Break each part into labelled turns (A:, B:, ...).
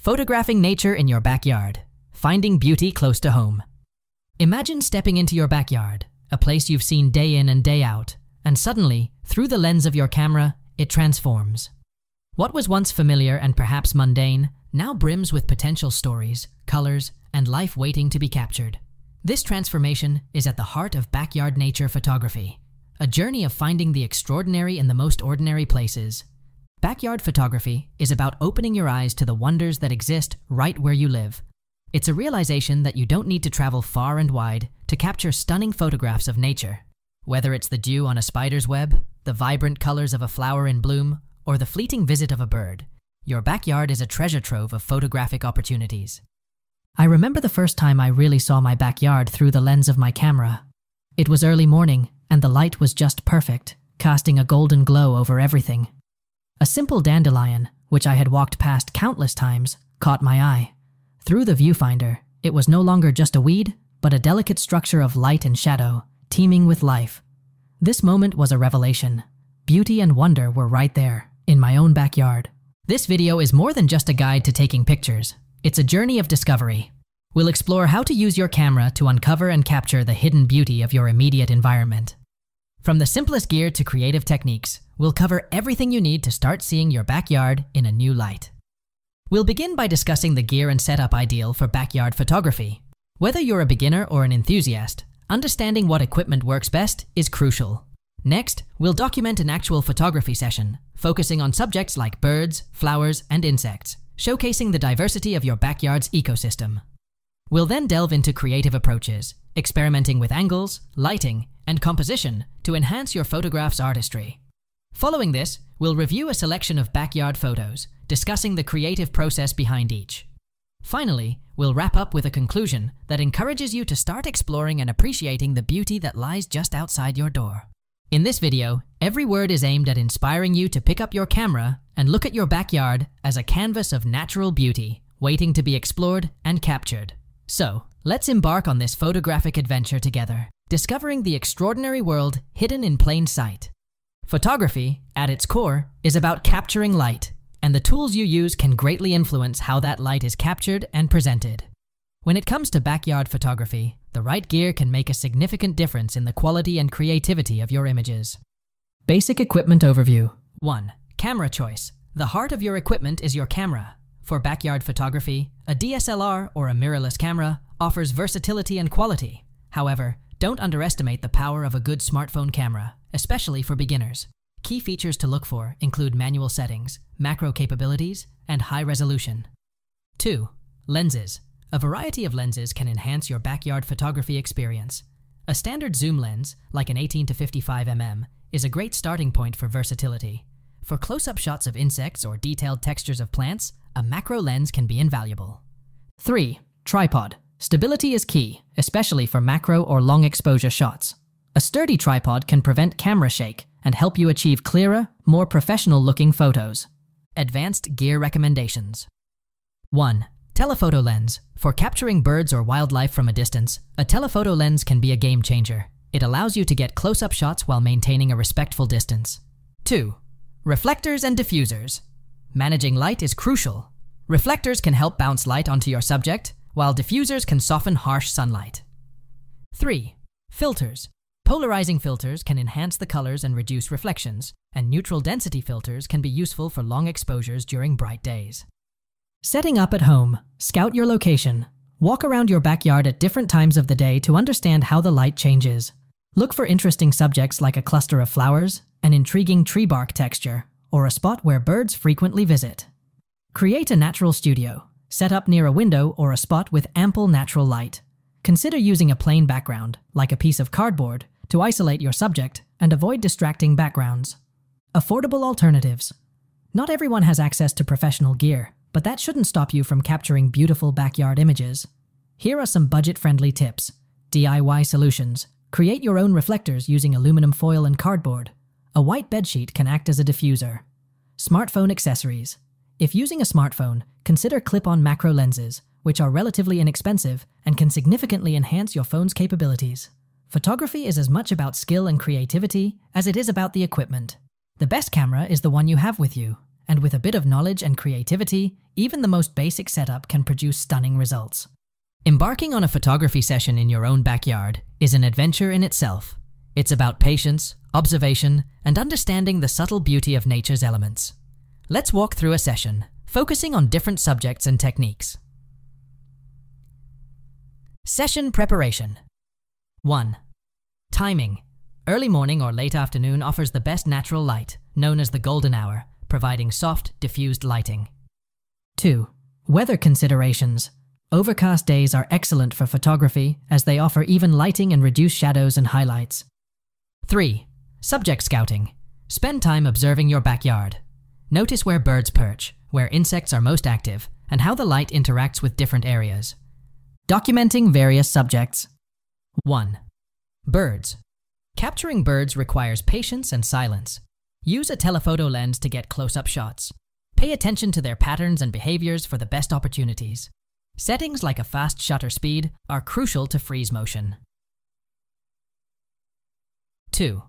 A: Photographing nature in your backyard. Finding beauty close to home. Imagine stepping into your backyard, a place you've seen day in and day out, and suddenly, through the lens of your camera, it transforms. What was once familiar and perhaps mundane now brims with potential stories, colors, and life waiting to be captured. This transformation is at the heart of backyard nature photography, a journey of finding the extraordinary in the most ordinary places. Backyard photography is about opening your eyes to the wonders that exist right where you live. It's a realization that you don't need to travel far and wide to capture stunning photographs of nature. Whether it's the dew on a spider's web, the vibrant colors of a flower in bloom, or the fleeting visit of a bird, your backyard is a treasure trove of photographic opportunities. I remember the first time I really saw my backyard through the lens of my camera. It was early morning, and the light was just perfect, casting a golden glow over everything. A simple dandelion, which I had walked past countless times, caught my eye. Through the viewfinder, it was no longer just a weed, but a delicate structure of light and shadow, teeming with life. This moment was a revelation. Beauty and wonder were right there, in my own backyard. This video is more than just a guide to taking pictures. It's a journey of discovery. We'll explore how to use your camera to uncover and capture the hidden beauty of your immediate environment. From the simplest gear to creative techniques, we'll cover everything you need to start seeing your backyard in a new light. We'll begin by discussing the gear and setup ideal for backyard photography. Whether you're a beginner or an enthusiast, understanding what equipment works best is crucial. Next, we'll document an actual photography session, focusing on subjects like birds, flowers, and insects, showcasing the diversity of your backyard's ecosystem. We'll then delve into creative approaches, experimenting with angles, lighting, and composition to enhance your photograph's artistry. Following this, we'll review a selection of backyard photos, discussing the creative process behind each. Finally, we'll wrap up with a conclusion that encourages you to start exploring and appreciating the beauty that lies just outside your door. In this video, every word is aimed at inspiring you to pick up your camera and look at your backyard as a canvas of natural beauty, waiting to be explored and captured. So, let's embark on this photographic adventure together, discovering the extraordinary world hidden in plain sight. Photography, at its core, is about capturing light, and the tools you use can greatly influence how that light is captured and presented. When it comes to backyard photography, the right gear can make a significant difference in the quality and creativity of your images. Basic equipment overview. 1. Camera choice. The heart of your equipment is your camera. For backyard photography, a DSLR or a mirrorless camera offers versatility and quality. However, don't underestimate the power of a good smartphone camera, especially for beginners. Key features to look for include manual settings, macro capabilities, and high resolution. 2. Lenses. A variety of lenses can enhance your backyard photography experience. A standard zoom lens, like an 18 to 55 mm, is a great starting point for versatility. For close-up shots of insects or detailed textures of plants, a macro lens can be invaluable. 3. Tripod. Stability is key, especially for macro or long exposure shots. A sturdy tripod can prevent camera shake and help you achieve clearer, more professional-looking photos. Advanced gear recommendations. 1. Telephoto lens. For capturing birds or wildlife from a distance, a telephoto lens can be a game changer. It allows you to get close-up shots while maintaining a respectful distance. 2. Reflectors and diffusers. Managing light is crucial. Reflectors can help bounce light onto your subject, while diffusers can soften harsh sunlight. 3. Filters. Polarizing filters can enhance the colors and reduce reflections, and neutral density filters can be useful for long exposures during bright days. Setting up at home. Scout your location. Walk around your backyard at different times of the day to understand how the light changes. Look for interesting subjects like a cluster of flowers, an intriguing tree bark texture, or a spot where birds frequently visit. Create a natural studio. Set up near a window or a spot with ample natural light. Consider using a plain background, like a piece of cardboard, to isolate your subject and avoid distracting backgrounds. Affordable alternatives. Not everyone has access to professional gear, but that shouldn't stop you from capturing beautiful backyard images. Here are some budget-friendly tips. DIY solutions. Create your own reflectors using aluminum foil and cardboard. A white bedsheet can act as a diffuser. Smartphone accessories. If using a smartphone, consider clip-on macro lenses, which are relatively inexpensive and can significantly enhance your phone's capabilities. Photography is as much about skill and creativity as it is about the equipment. The best camera is the one you have with you, And with a bit of knowledge and creativity, even the most basic setup can produce stunning results. Embarking on a photography session in your own backyard is an adventure in itself. It's about patience, observation, and understanding the subtle beauty of nature's elements. Let's walk through a session, focusing on different subjects and techniques. Session preparation. 1. Timing. Early morning or late afternoon offers the best natural light, known as the golden hour, providing soft, diffused lighting. 2. Weather considerations. Overcast days are excellent for photography as they offer even lighting and reduce shadows and highlights. 3. Subject scouting. Spend time observing your backyard. Notice where birds perch, where insects are most active, and how the light interacts with different areas. Documenting various subjects. 1. Birds. Capturing birds requires patience and silence. Use a telephoto lens to get close-up shots. Pay attention to their patterns and behaviors for the best opportunities. Settings like a fast shutter speed are crucial to freeze motion. 2.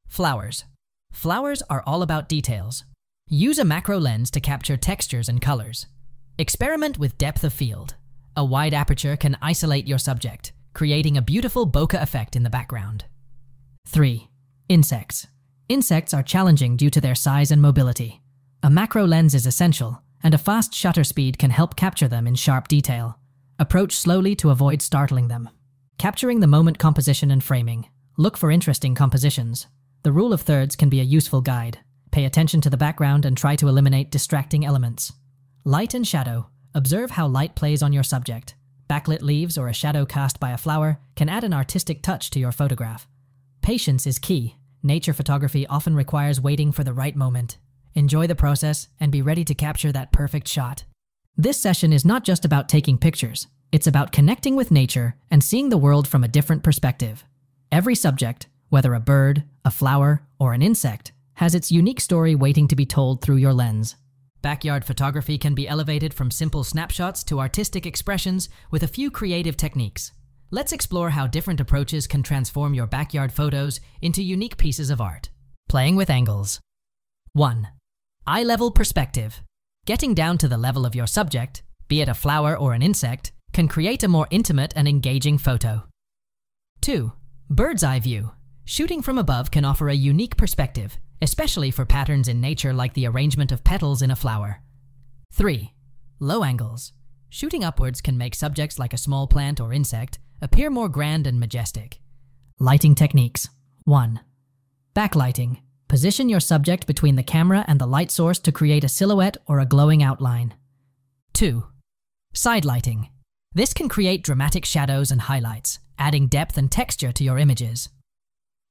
A: Flowers. Flowers are all about details. Use a macro lens to capture textures and colors. Experiment with depth of field. A wide aperture can isolate your subject, creating a beautiful bokeh effect in the background. 3. Insects. Insects are challenging due to their size and mobility. A macro lens is essential, and a fast shutter speed can help capture them in sharp detail. Approach slowly to avoid startling them. Capturing the moment composition and framing. Look for interesting compositions. The rule of thirds can be a useful guide. Pay attention to the background and try to eliminate distracting elements. Light and shadow. Observe how light plays on your subject. Backlit leaves or a shadow cast by a flower can add an artistic touch to your photograph. Patience is key. Nature photography often requires waiting for the right moment. Enjoy the process and be ready to capture that perfect shot. This session is not just about taking pictures. It's about connecting with nature and seeing the world from a different perspective. Every subject, whether a bird, a flower, or an insect, has its unique story waiting to be told through your lens. Backyard photography can be elevated from simple snapshots to artistic expressions with a few creative techniques. Let's explore how different approaches can transform your backyard photos into unique pieces of art. Playing with angles. 1. Eye-level perspective. Getting down to the level of your subject, be it a flower or an insect, can create a more intimate and engaging photo. 2. Bird's eye view. Shooting from above can offer a unique perspective, especially for patterns in nature like the arrangement of petals in a flower. 3. Low angles. Shooting upwards can make subjects like a small plant or insect appear more grand and majestic. Lighting techniques. 1. Backlighting. Position your subject between the camera and the light source to create a silhouette or a glowing outline. 2. Side lighting. This can create dramatic shadows and highlights, adding depth and texture to your images.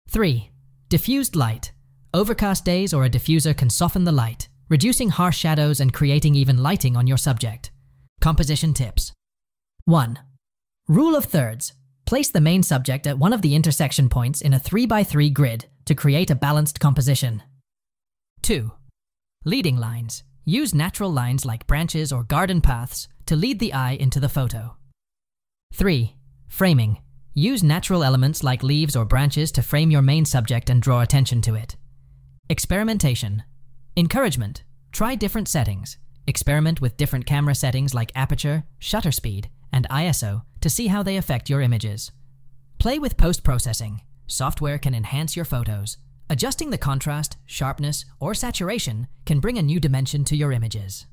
A: 3. Diffused light. Overcast days or a diffuser can soften the light, reducing harsh shadows and creating even lighting on your subject. Composition tips. 1. Rule of thirds. Place the main subject at one of the intersection points in a 3x3 grid to create a balanced composition. 2. Leading lines. Use natural lines like branches or garden paths to lead the eye into the photo. 3. Framing. Use natural elements like leaves or branches to frame your main subject and draw attention to it. Experimentation. Encouragement. Try different settings. Experiment with different camera settings like aperture, shutter speed, and ISO to see how they affect your images. Play with post-processing. Software can enhance your photos. Adjusting the contrast, sharpness, or saturation can bring a new dimension to your images.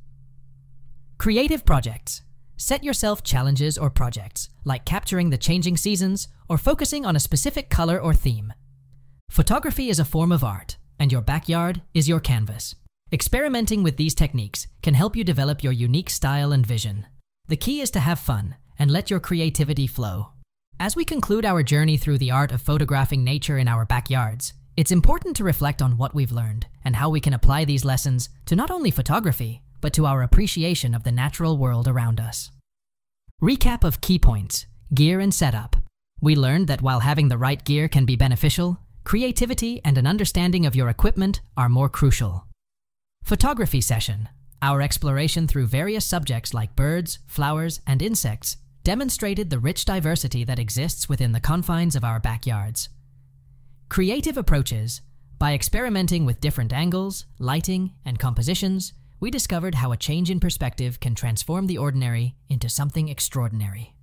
A: Creative projects. Set yourself challenges or projects, like capturing the changing seasons or focusing on a specific color or theme. Photography is a form of art, and your backyard is your canvas. Experimenting with these techniques can help you develop your unique style and vision. The key is to have fun and let your creativity flow. As we conclude our journey through the art of photographing nature in our backyards, it's important to reflect on what we've learned and how we can apply these lessons to not only photography, but to our appreciation of the natural world around us. Recap of key points: gear and setup. We learned that while having the right gear can be beneficial, creativity and an understanding of your equipment are more crucial. Photography session. Our exploration through various subjects like birds, flowers, and insects demonstrated the rich diversity that exists within the confines of our backyards. Creative approaches. By experimenting with different angles, lighting, and compositions, we discovered how a change in perspective can transform the ordinary into something extraordinary.